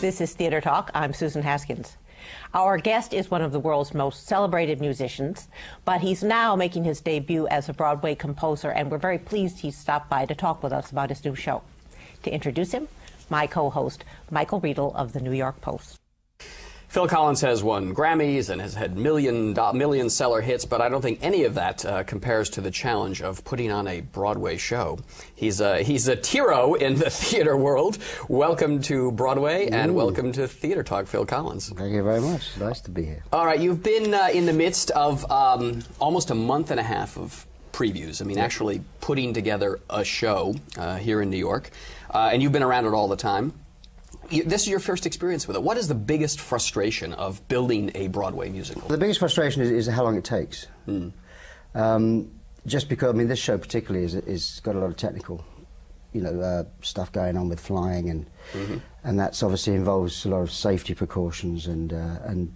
This is Theater Talk. I'm Susan Haskins. Our guest is one of the world's most celebrated musicians, but he's now making his debut as a Broadway composer, and we're very pleased he stopped by to talk with us about his new show. To introduce him, my co-host, Michael Riedel of the New York Post. Phil Collins has won Grammys and has had million seller hits, but I don't think any of that compares to the challenge of putting on a Broadway show. He's a hero in the theater world. Welcome to Broadway and welcome to Theater Talk, Phil Collins. Thank you very much. Nice to be here. All right, you've been in the midst of almost a month and a half of previews. I mean, actually putting together a show here in New York, and you've been around it all the time. This is your first experience with it. What is the biggest frustration of building a Broadway musical? The biggest frustration is how long it takes. Just because, I mean, this show particularly is got a lot of technical, stuff going on with flying, and that's obviously involves a lot of safety precautions and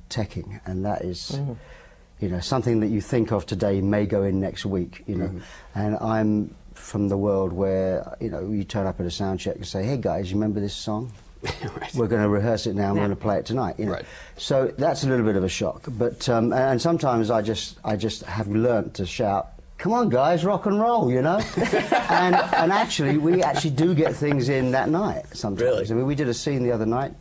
teching, and that is, something that you think of today may go in next week. And I'm from the world where you turn up at a sound check and say, "Hey guys, you remember this song?" Right. We're going to rehearse it now and we're going to play it tonight. Right. So that's a little bit of a shock. But and sometimes I just have learnt to shout, "Come on, guys, rock and roll," and actually we do get things in that night sometimes. Really? I mean, we did a scene the other night.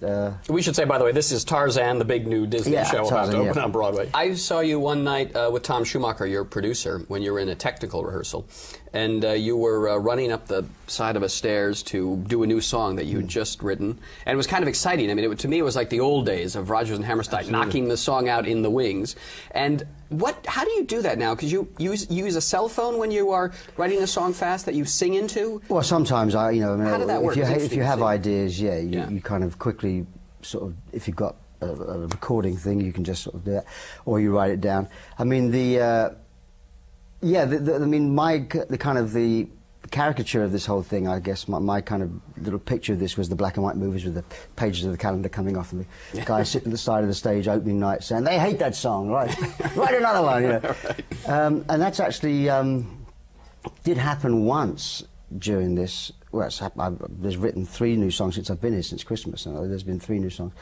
We should say, by the way, this is Tarzan, the big new Disney show about to open on Broadway. I saw you one night with Tom Schumacher, your producer, when you were in a technical rehearsal, and you were running up the side of a stairs to do a new song that you had just written, and it was kind of exciting. I mean, to me, it was like the old days of Rodgers and Hammerstein knocking the song out in the wings. And how do you do that now? Because you use a cell phone when you are writing a song fast that you sing into? Well, sometimes how did that work? If you have ideas, you kind of quickly sort of, if you've got a recording thing, you can just sort of do that, or you write it down. I mean, the caricature of this whole thing, I guess, my kind of little picture of this was the black and white movies with the pages of the calendar coming off and the guy sitting at the side of the stage opening night saying, "They hate that song, right? Write another one," Right. And that's actually did happen once during this. Well, there's written 3 new songs since I've been here since Christmas, and there's been 3 new songs.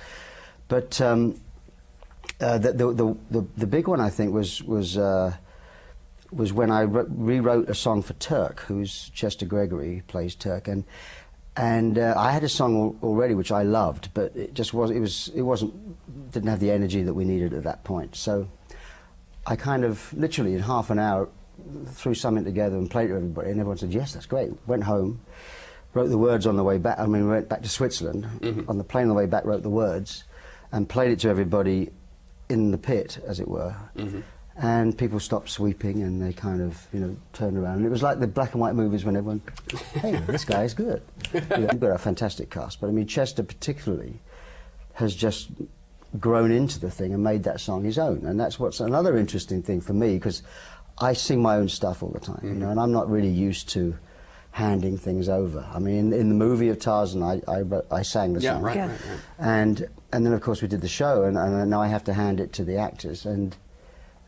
But the big one, I think, was when I rewrote a song for Turk, who's Chester Gregory, who plays Turk, and I had a song already which I loved, but it didn't have the energy that we needed at that point. So I kind of literally in half an hour threw something together and played it to everybody, and everyone said, "Yes, that's great." Went home, wrote the words on the way back. I mean, we went back to Switzerland. On the plane on the way back, wrote the words and played it to everybody in the pit, as it were. And people stopped sweeping and they kind of, turned around. And it was like the black and white movies when everyone, "Hey, this guy is good." We've got a fantastic cast, but I mean, Chester particularly has just grown into the thing and made that song his own. And that's what's another interesting thing for me, because I sing my own stuff all the time, and I'm not really used to handing things over. I mean, in the movie of Tarzan, I sang the song. Right. And then, of course, we did the show, and now I have to hand it to the actors, and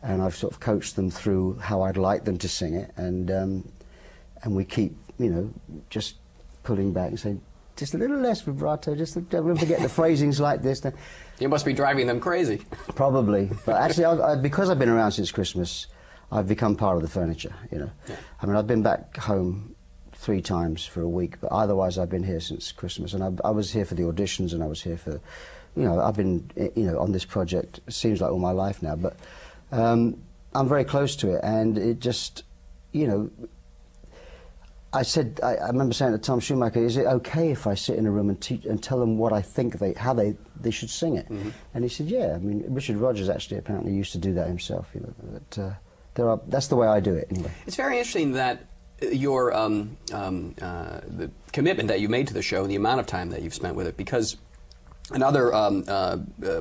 I've sort of coached them through how I'd like them to sing it, and we keep, just pulling back and saying, just a little less vibrato, just don't forget the phrasing's like this. You must be driving them crazy. Probably, but actually, because I've been around since Christmas, I've become part of the furniture, I mean, I've been back home 3 times for a week, but otherwise I've been here since Christmas, and I was here for the auditions, and I was here for, I've been, on this project, it seems like all my life now, but I'm very close to it, and it just, I remember saying to Tom Schumacher, "Is it okay if I sit in a room and tell them what I think how they should sing it?" And he said, "Yeah." I mean, Richard Rodgers actually apparently used to do that himself. That's the way I do it anyway. It's very interesting that your the commitment that you made to the show and the amount of time that you've spent with it, because another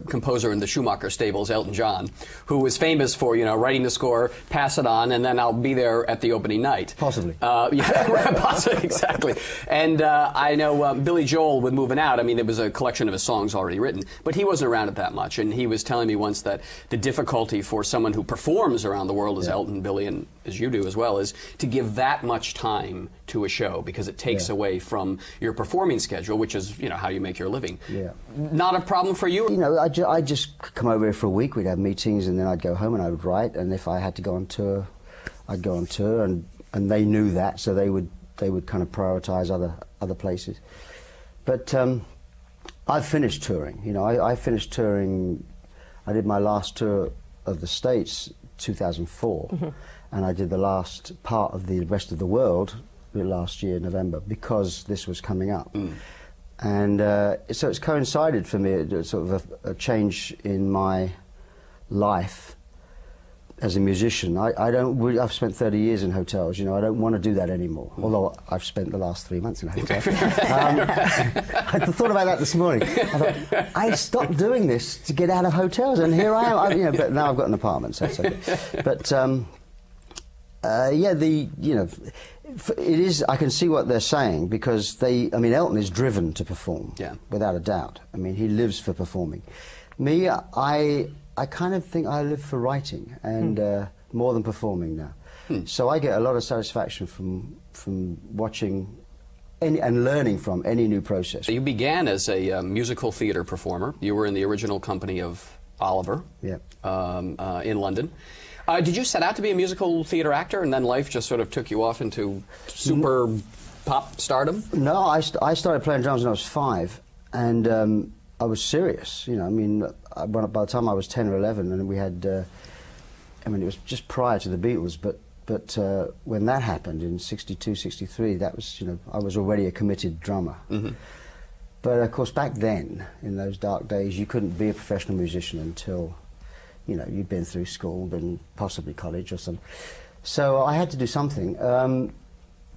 composer in the Schumacher stables, Elton John, who was famous for, writing the score, pass it on, and then I'll be there at the opening night. Possibly. Possibly, exactly. And I know Billy Joel, with Moving Out, I mean, it was a collection of his songs already written, but he wasn't around it that much, and he was telling me once that the difficulty for someone who performs around the world as Elton, Billy, and as you do as well, is to give that much time to a show because it takes away from your performing schedule, which is, you know, how you make your living. Yeah. Not a problem for you? You know, I'd just come over here for a week, we'd have meetings, and then I'd go home and I would write, and if I had to go on tour, I'd go on tour, and they knew that, so they would kind of prioritize other places. But I've finished touring. You know, I finished touring. I did my last tour of the States 2004, and I did the last part of the rest of the world last year, November, because this was coming up. And so it's coincided for me, sort of a change in my life as a musician. I've spent 30 years in hotels, you know, I don't want to do that anymore, although I've spent the last 3 months in a hotel. I thought about that this morning. I thought, I stopped doing this to get out of hotels, and here I am, you know, but now I've got an apartment, so it's okay. But, yeah, you know, it is, I can see what they're saying, because I mean, Elton is driven to perform, without a doubt. I mean, he lives for performing. Me, I kind of think I live for writing, and more than performing now. So I get a lot of satisfaction from watching and learning from any new process. You began as a musical theatre performer. You were in the original company of Oliver in London. Did you set out to be a musical theatre actor, and then life just sort of took you off into super pop stardom? No, I started playing drums when I was 5, and I was serious, you know. I mean, by the time I was 10 or 11, and we had, I mean, it was just prior to the Beatles, but when that happened in '62, '63, that was, you know, I was already a committed drummer. But of course, back then, in those dark days, you couldn't be a professional musician until, you know, you'd been through school and possibly college or something. So I had to do something.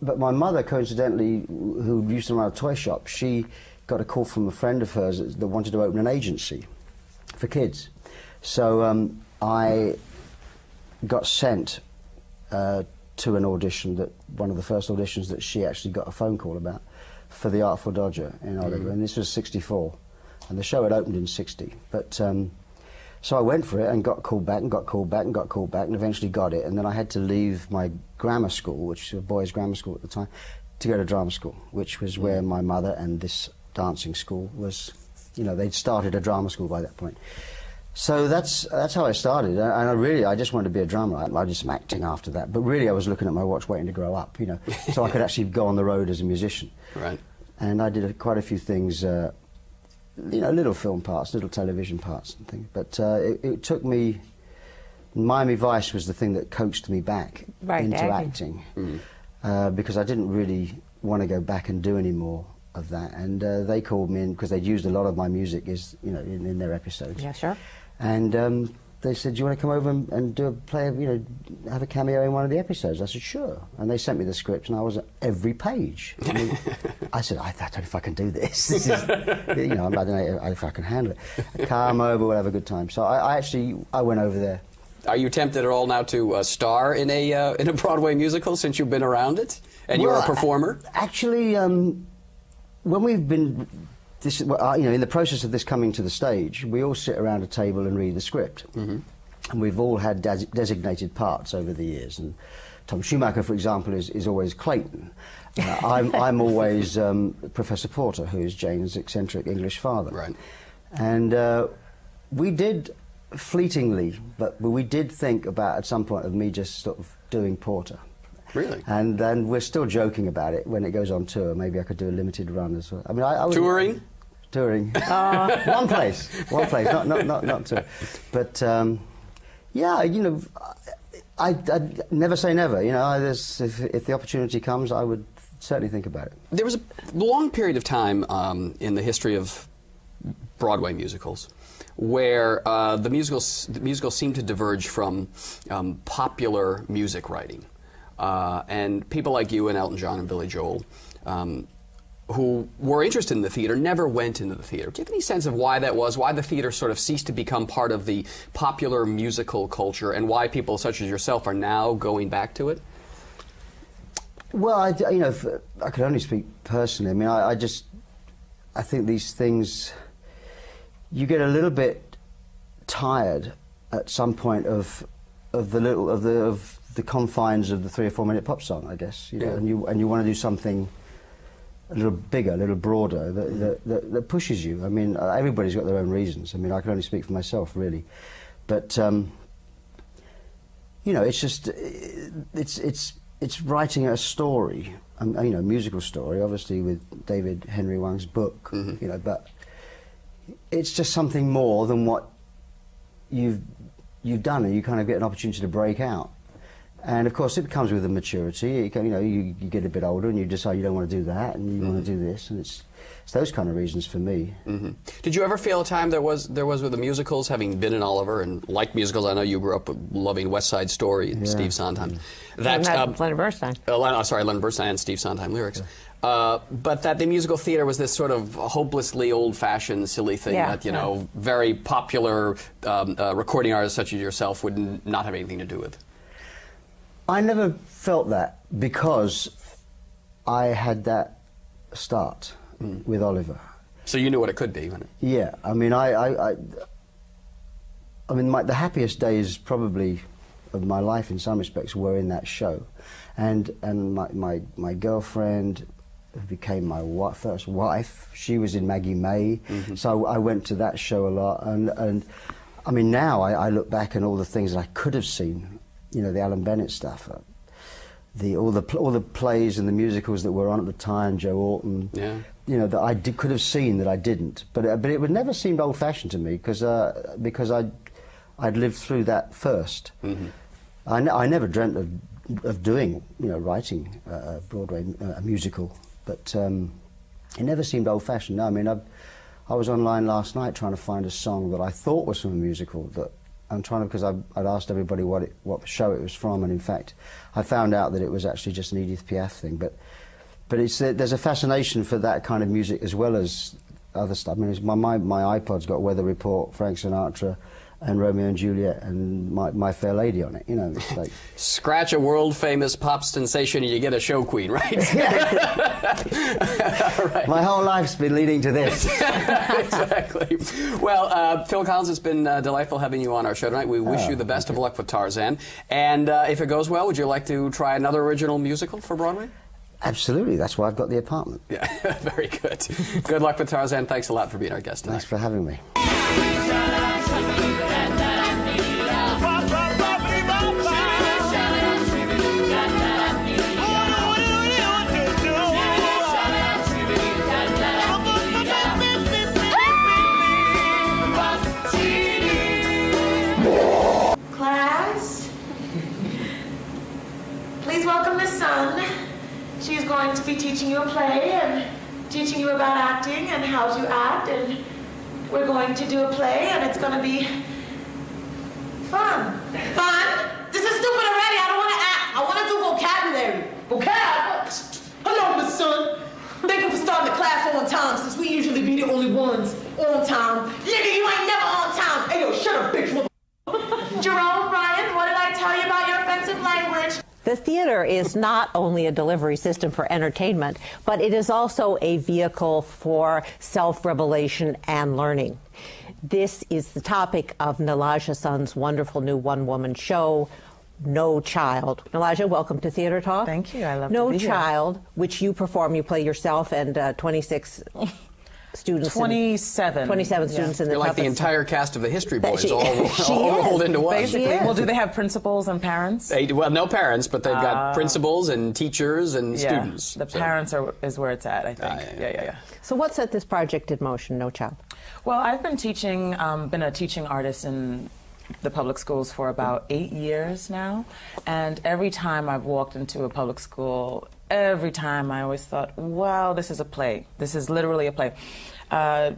But my mother, coincidentally, who used to run a toy shop, she got a call from a friend of hers that wanted to open an agency for kids. So I got sent to an audition, one of the first auditions that she actually got a phone call about, for the Artful Dodger in Oliver, and this was '64, and the show had opened in '60. But so I went for it and got called back and got called back and got called back and eventually got it, and then I had to leave my grammar school, which was a boys' grammar school at the time, to go to drama school, which was where my mother and this dancing school was, you know, they'd started a drama school by that point. So that's how I started, and I just wanted to be a drummer. I did some acting after that, but really I was looking at my watch waiting to grow up, you know, so I could actually go on the road as a musician. Right. And I did quite a few things, you know, little film parts, little television parts and things, but it took me, Miami Vice was the thing that coaxed me back into acting, because I didn't really want to go back and do any more of that, and they called me in because they'd used a lot of my music, you know, in their episodes. Yeah, sure. And they said, "Do you want to come over and play, you know, have a cameo in one of the episodes?" I said, "Sure." And they sent me the script, and I was at every page. I mean, I said, "I don't know if I can do this. This is, you know, I don't know if I can handle it." Come over, we'll have a good time. So I went over there. Are you tempted at all now to star in a Broadway musical, since you've been around it and you're a performer? Actually, when we've been, you know, in the process of this coming to the stage, we all sit around a table and read the script. And we've all had designated parts over the years. And Tom Schumacher, for example, is always Clayton. I'm always Professor Porter, who is Jane's eccentric English father. Right. And we did, fleetingly, but we did think about, at some point, of me just sort of doing Porter. Really? And then we're still joking about it when it goes on tour. Maybe I could do a limited run as well. I mean, I was touring. One place, not tour. But yeah, you know, I never say never. You know, if the opportunity comes, I would certainly think about it. There was a long period of time in the history of Broadway musicals where the musicals seemed to diverge from popular music writing. And people like you and Elton John and Billy Joel, who were interested in the theater, never went into the theater. Do you have any sense of why that was, why the theater sort of ceased to become part of the popular musical culture, and why people such as yourself are now going back to it? Well, you know, I could only speak personally. I mean, I think these things, you get a little bit tired at some point of the confines of the 3 or 4 minute pop song, I guess. You know, and you want to do something a little bigger, a little broader, that pushes you. I mean, everybody's got their own reasons. I mean, I can only speak for myself, really. But, you know, it's just, it's writing a story, you know, a musical story, obviously with David Henry Hwang's book, you know, but it's just something more than what you've done, and you kind of get an opportunity to break out. And of course, it comes with a maturity. You know, you get a bit older, and you decide you don't want to do that, and you want to do this, and it's those kind of reasons for me. Did you ever feel a time there was with the musicals, having been in Oliver and liked musicals? I know you grew up loving West Side Story and Steve Sondheim. Leonard Bernstein. Sorry, Leonard Bernstein and Steve Sondheim lyrics. But that the musical theater was this sort of hopelessly old-fashioned, silly thing that, you know, very popular recording artists such as yourself would not have anything to do with. I never felt that because I had that start with Oliver. So you knew what it could be, wasn't it? Yeah, I mean, I mean, the happiest days probably of my life, in some respects, were in that show, and my girlfriend, who became my first wife, she was in Maggie May, so I went to that show a lot, and I mean, now I look back and all the things that I could have seen. You know, the Alan Bennett stuff, all the plays and the musicals that were on at the time, Joe Orton. You know, that I could have seen that I didn't, but it would never seemed old-fashioned to me because I'd lived through that first. I never dreamt of doing, you know, writing a Broadway musical, but it never seemed old-fashioned. No, I mean, I was online last night trying to find a song that I thought was from a musical that. I'm trying to, because I'd asked everybody what show it was from, and in fact, I found out that it was actually just an Edith Piaf thing. But there's a fascination for that kind of music as well as other stuff. I mean, my iPod's got Weather Report, Frank Sinatra, and Romeo and Juliet, and My Fair Lady on it. You know, it's like scratch a world-famous pop sensation, and you get a show queen, right? Right. My whole life's been leading to this. Exactly. Well, Phil Collins, it's been delightful having you on our show tonight. We wish you the best of luck with Tarzan. And if it goes well, would you like to try another original musical for Broadway? Absolutely. That's why I've got the apartment. Yeah, very good. Good luck with Tarzan. Thanks a lot for being our guest tonight. Thanks for having me. Please welcome Miss Sun. She's going to be teaching you a play and teaching you about acting and how to act, and we're going to do a play, and it's going to be fun. Fun? This is stupid already. I don't want to act. I want to do vocabulary. Vocab? Hello, Miss Sun. Thank you for starting the class on time, since we usually be the only ones on time. Nigga, you ain't never on time. Hey, yo, shut up, bitch. Jerome, Brian, what did I tell you about your offensive language? The theater is not only a delivery system for entertainment, but it is also a vehicle for self-revelation and learning. This is the topic of Nilaja Sun's wonderful new one-woman show, No Child. Nilaja, welcome to Theater Talk. Thank you. I love No to be Child, here. Which you perform. You play yourself and 26 students. 27. 27 students in the You're like the entire cast of the History Boys, all rolled into one. Basically. Well, do they have principals and parents? Well, no parents, but they've got principals and teachers and students. The parents is where it's at, I think. Yeah. So what set this project in motion, No Child? Well, I've been teaching, been a teaching artist in the public schools for about 8 years now, and every time I've walked into a public school, every time I always thought, wow, this is a play. This is literally a play.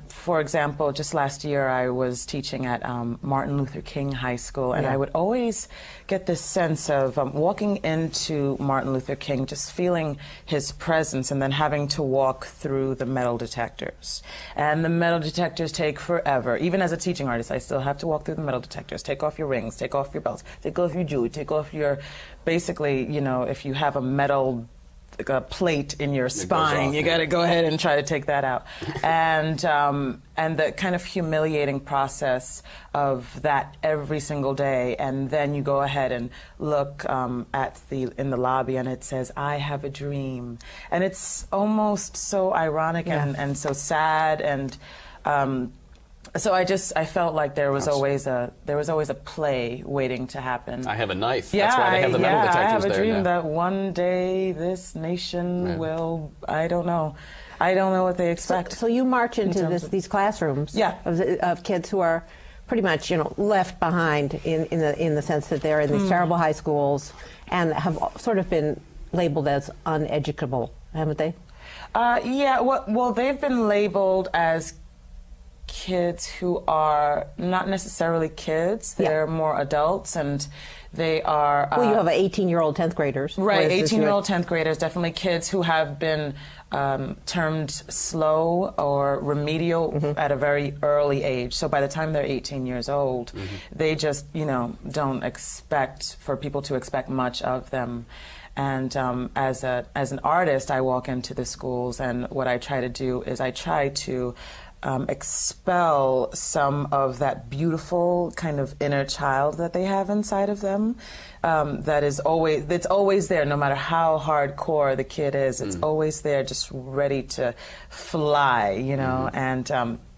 For example, just last year I was teaching at Martin Luther King High School, and I would always get this sense of walking into Martin Luther King, just feeling his presence, and then having to walk through the metal detectors. And the metal detectors take forever. Even as a teaching artist, I still have to walk through the metal detectors. Take off your rings, take off your belts, take off your jewelry, take off your, basically, you know, if you have a metal a plate in your spine. off, You got to go ahead and try to take that out. And the kind of humiliating process of that every single day, and then you go ahead and look in the lobby, and it says, "I have a dream," and it's almost so ironic and so sad, and so I felt like there was always a play waiting to happen. I have a knife. Yeah, That's why they have the metal detectors I have a there dream now. that one day this nation will. I don't know what they expect. So you march into terms of- these classrooms Yeah. of kids who are pretty much, left behind in the sense that they're in these terrible high schools and have sort of been labeled as uneducable, haven't they? Yeah. Well, they've been labeled as kids who are not necessarily kids. They're more adults, and they are. Well, you have 18-year-old 10th graders. Right, whereas 18-year-old 10th graders, definitely kids who have been termed slow or remedial at a very early age. So by the time they're 18 years old, they just, don't expect for people to expect much of them. And as an artist, I walk into the schools, and what I try to do is I try to expel some of that beautiful kind of inner child that they have inside of them. It's always there, no matter how hardcore the kid is. It's always there, just ready to fly, And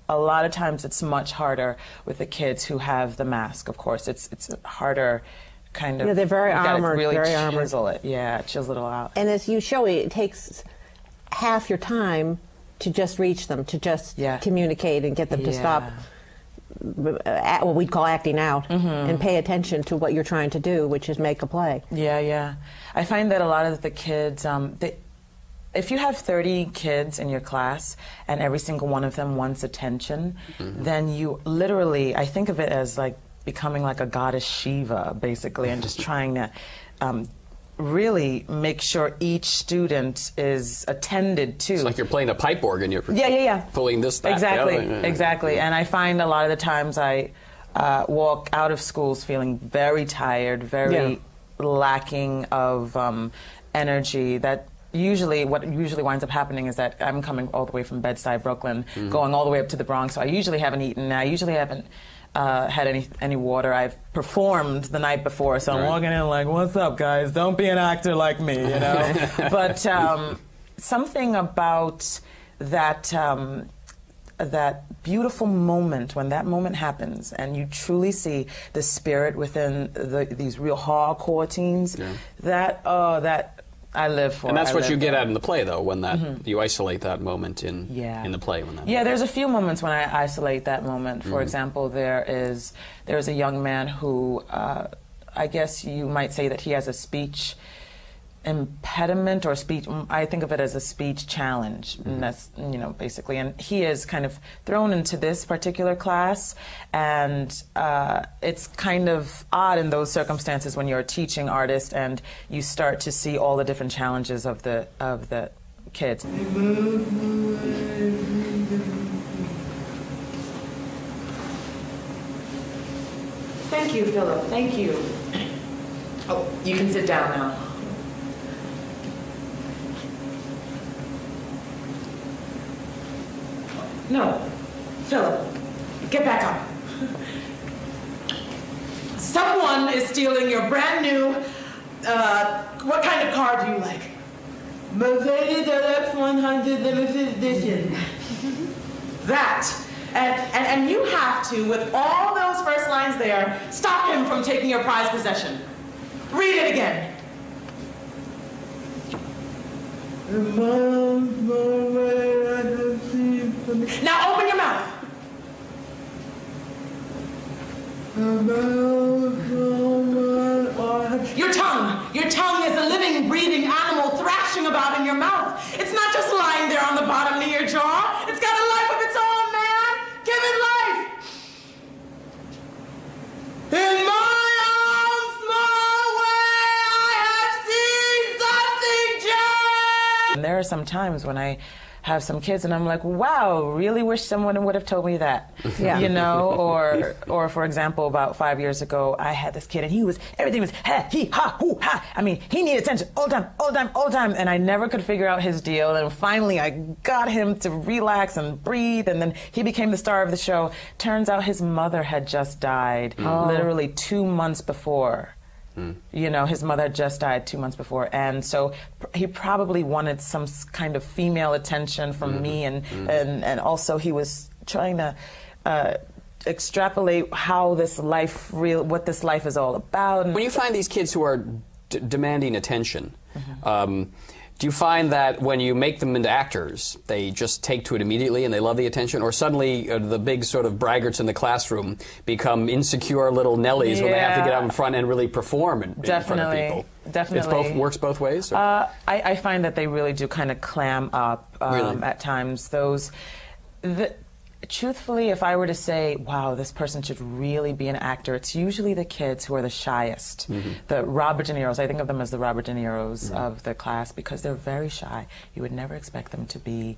a lot of times it's much harder with the kids who have the mask. Of course, it's harder. Kind of. Yeah, they're very you gotta armored, really very armored. chisel it. Yeah, chisel it all out. And as you show, it takes half your time to just reach them, to just communicate and get them to stop what we'd call acting out and pay attention to what you're trying to do, which is make a play. Yeah. I find that a lot of the kids, if you have 30 kids in your class and every single one of them wants attention, then you literally, I think of it as like becoming like a goddess Shiva, basically, and just trying to really make sure each student is attended to. It's like you're playing a pipe organ. You're pulling this, that, Exactly. And I find a lot of the times I walk out of schools feeling very tired, very lacking of energy. What usually winds up happening is that I'm coming all the way from Bed-Stuy, Brooklyn, going all the way up to the Bronx. So I usually haven't eaten. I usually haven't had any water. I've performed the night before, so I'm walking in like, "What's up, guys? Don't be an actor like me," But something about that that beautiful moment, when that moment happens, and you truly see the spirit within these real hardcore teens. That I live for. And that's what you get at in the play, though, when you isolate that moment in the play. There's a few moments when I isolate that moment. For example, there's a young man who, I guess you might say that he has a speech impediment or speech. I think of it as a speech challenge. And that's basically. And he is kind of thrown into this particular class, and it's kind of odd in those circumstances when you're a teaching artist and you start to see all the different challenges of the kids. Thank you, Philip. Thank you. Oh, you can sit down now. No, Philip, get back up. Someone is stealing your brand new, what kind of car do you like? Mercedes LX100 limited edition. That. And you have to, with all those first lines there, stop him from taking your prized possession. Read it again. Now open your mouth. Your tongue is a living, breathing animal thrashing about in your mouth. It's not just lying there on the bottom of your jaw. It's got a life of its own, man. Give it life. In my own small way, I have seen something change. And there are some times when I have some kids and I'm like, wow, really wish someone would have told me that. Yeah. You know, or for example, about 5 years ago, I had this kid and everything was ha, he, ha, hoo, ha. I mean, he needed attention all the time, all the time, all the time. And I never could figure out his deal. And finally I got him to relax and breathe. And then he became the star of the show. Turns out his mother had just died literally 2 months before. You know, his mother had just died 2 months before, and so he probably wanted some kind of female attention from me, and also he was trying to extrapolate how what this life is all about. When you find these kids who are demanding attention, do you find that when you make them into actors, they just take to it immediately and they love the attention, or suddenly the big sort of braggarts in the classroom become insecure little Nellies when they have to get out in front and really perform in front of people? Definitely. It works both ways? I find that they really do kind of clam up at times. Truthfully, if I were to say, wow, this person should really be an actor, it's usually the kids who are the shyest. The Robert De Niro's, I think of them as the Robert De Niro's of the class because they're very shy. You would never expect them to be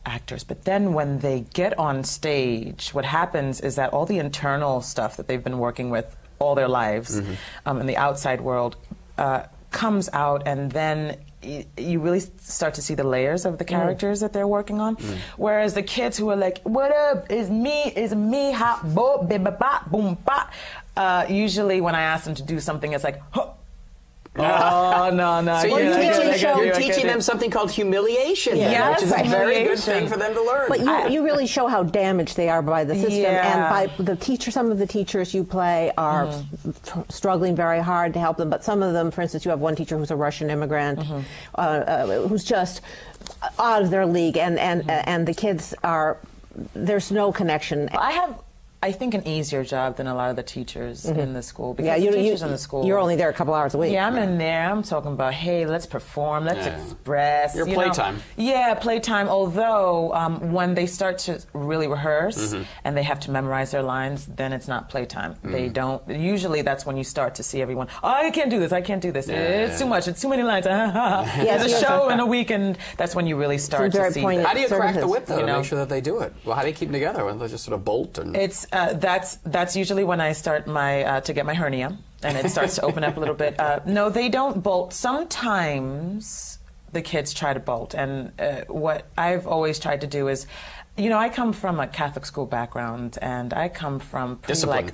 actors. But then when they get on stage, what happens is that all the internal stuff that they've been working with all their lives in the outside world comes out, and then you really start to see the layers of the characters that they're working on. Whereas the kids who are like, what up, is me, hot, bo, ba, ba, ba, boom, ba. Usually when I ask them to do something, it's like, huh. Oh, no. So you're teaching them something called humiliation, which is a very good thing for them to learn. But you really show how damaged they are by the system, and by the teacher. Some of the teachers you play are struggling very hard to help them, but some of them, for instance, you have one teacher who's a Russian immigrant, who's just out of their league, and the kids are, there's no connection. I think an easier job than a lot of the teachers in the school. Because the teachers in the school, you're only there a couple hours a week. Yeah, I'm in there. I'm talking about, hey, let's perform, let's express. Your playtime. Yeah, playtime. Although when they start to really rehearse and they have to memorize their lines, then it's not playtime. They don't. Usually, that's when you start to see everyone. Oh, I can't do this. I can't do this. It's too much. It's too many lines. There's a show in a week, and that's when you really start to see. How do you crack the whip though to make sure that they do it? Well, how do you keep them together when they just sort of bolt and? That's usually when I start to get my hernia, and it starts to open up a little bit. No, they don't bolt. Sometimes the kids try to bolt, and what I've always tried to do is, I come from a Catholic school background, and I come from discipline.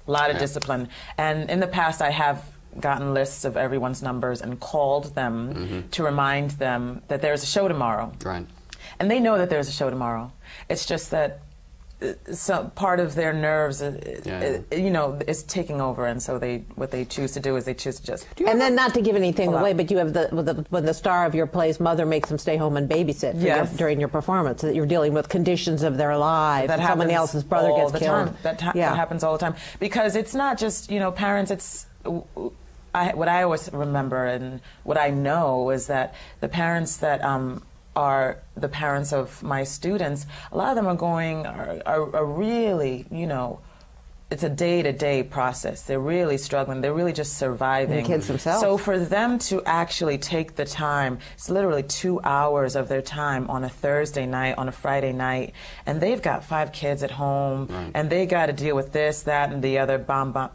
A lot of discipline. And in the past, I have gotten lists of everyone's numbers and called them to remind them that there's a show tomorrow. Right. And they know that there's a show tomorrow. It's just that some part of their nerves, is taking over, and so what they choose to do is they choose to just. And then, not to give anything away, but you have when the star of your play's mother makes them stay home and babysit during your performance, so that you're dealing with conditions of their lives. That someone else's brother gets killed. That happens all the time, because it's not just parents. It's what I always remember and what I know is that the parents that are the parents of my students, a lot of them are really, it's a day-to-day process. They're really struggling. They're really just surviving. And the kids themselves. So for them to actually take the time, it's literally 2 hours of their time on a Thursday night, on a Friday night, and they've got 5 kids at home, and they got to deal with this, that, and the other,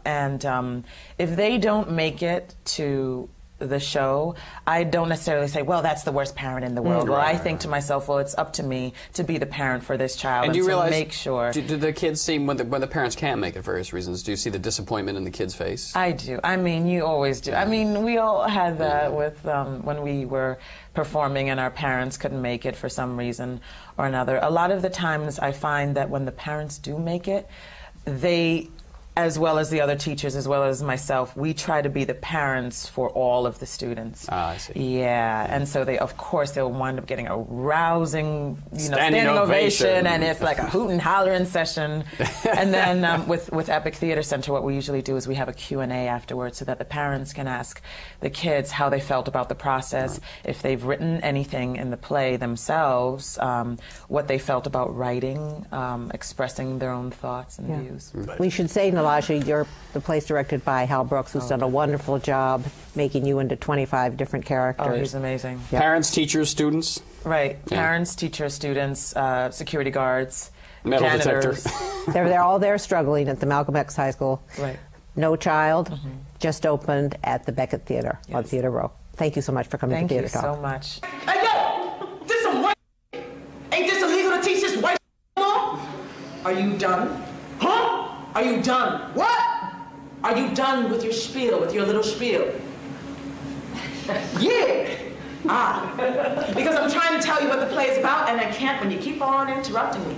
and if they don't make it to the show, I don't necessarily say, well, that's the worst parent in the world. I think to myself, well, it's up to me to be the parent for this child and do you realize, make sure. Do the kids see, when the parents can't make it for various reasons, do you see the disappointment in the kid's face? I do. I mean, you always do. I mean, we all had that with when we were performing and our parents couldn't make it for some reason or another. A lot of the times I find that when the parents do make it, they, as well as the other teachers, as well as myself, we try to be the parents for all of the students. I see. Yeah, and so they'll wind up getting a rousing, standing ovation, and it's like a hoot and hollering session. And then with Epic Theater Center, what we usually do is we have a Q&A afterwards so that the parents can ask the kids how they felt about the process, if they've written anything in the play themselves, what they felt about writing, expressing their own thoughts and views. We should say, Nilaja, the play's directed by Hal Brooks, who's done a wonderful job making you into 25 different characters. Oh, he's amazing. Yep. Parents, teachers, students? Right. Yeah. Parents, teachers, students, security guards, Metal janitors. detector. They're all there struggling at the Malcolm X High School. Right. No Child, just opened at the Beckett Theater on Theater Row. Thank you so much for coming Thank to Theater you Talk. so much. Hey, yo! This some white Ain't this illegal to teach this white more? Are you done? Huh? Are you done? What? Are you done with your spiel, with your little spiel? Yeah. Because I'm trying to tell you what the play is about, and I can't when you keep on interrupting me.